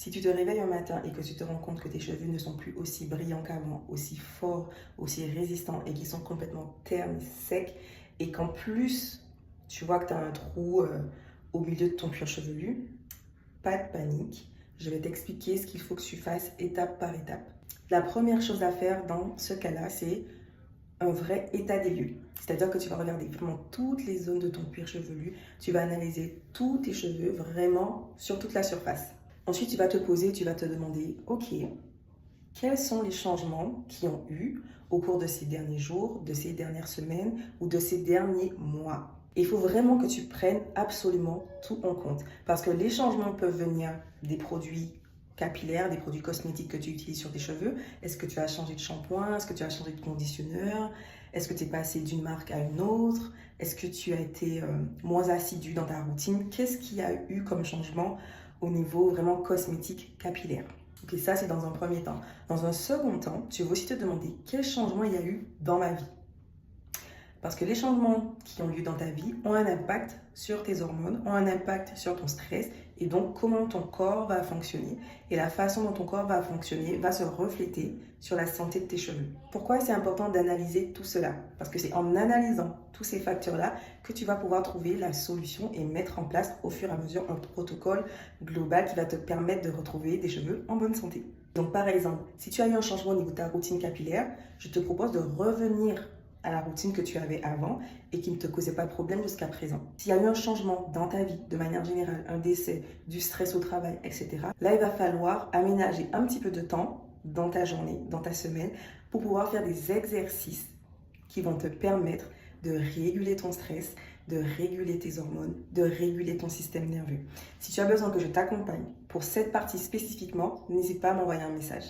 Si tu te réveilles un matin et que tu te rends compte que tes cheveux ne sont plus aussi brillants qu'avant, aussi forts, aussi résistants et qu'ils sont complètement ternes, secs, et qu'en plus, tu vois que tu as un trou au milieu de ton cuir chevelu, pas de panique. Je vais t'expliquer ce qu'il faut que tu fasses étape par étape. La première chose à faire dans ce cas-là, c'est un vrai état des lieux. C'est-à-dire que tu vas regarder vraiment toutes les zones de ton cuir chevelu, tu vas analyser tous tes cheveux vraiment sur toute la surface. Ensuite, tu vas te poser, tu vas te demander, ok, quels sont les changements qui ont eu au cours de ces derniers jours, de ces dernières semaines ou de ces derniers mois. Il faut vraiment que tu prennes absolument tout en compte parce que les changements peuvent venir des produits capillaires, des produits cosmétiques que tu utilises sur tes cheveux. Est-ce que tu as changé de shampoing? Est-ce que tu as changé de conditionneur? Est-ce que tu es passé d'une marque à une autre? Est-ce que tu as été moins assidu dans ta routine? Qu'est-ce qu'il y a eu comme changement au niveau vraiment cosmétique capillaire? Ok, ça c'est dans un premier temps. Dans un second temps, tu vas aussi te demander quel changement il y a eu dans ma vie. Parce que les changements qui ont lieu dans ta vie ont un impact sur tes hormones, ont un impact sur ton stress et donc comment ton corps va fonctionner. Et la façon dont ton corps va fonctionner va se refléter sur la santé de tes cheveux. Pourquoi c'est important d'analyser tout cela? Parce que c'est en analysant tous ces facteurs-là que tu vas pouvoir trouver la solution et mettre en place au fur et à mesure un protocole global qui va te permettre de retrouver des cheveux en bonne santé. Donc par exemple, si tu as eu un changement au niveau de ta routine capillaire, je te propose de revenir à la routine que tu avais avant et qui ne te causait pas de problème jusqu'à présent. S'il y a eu un changement dans ta vie, de manière générale, un décès, du stress au travail, etc., là, il va falloir aménager un petit peu de temps dans ta journée, dans ta semaine, pour pouvoir faire des exercices qui vont te permettre de réguler ton stress, de réguler tes hormones, de réguler ton système nerveux. Si tu as besoin que je t'accompagne pour cette partie spécifiquement, n'hésite pas à m'envoyer un message.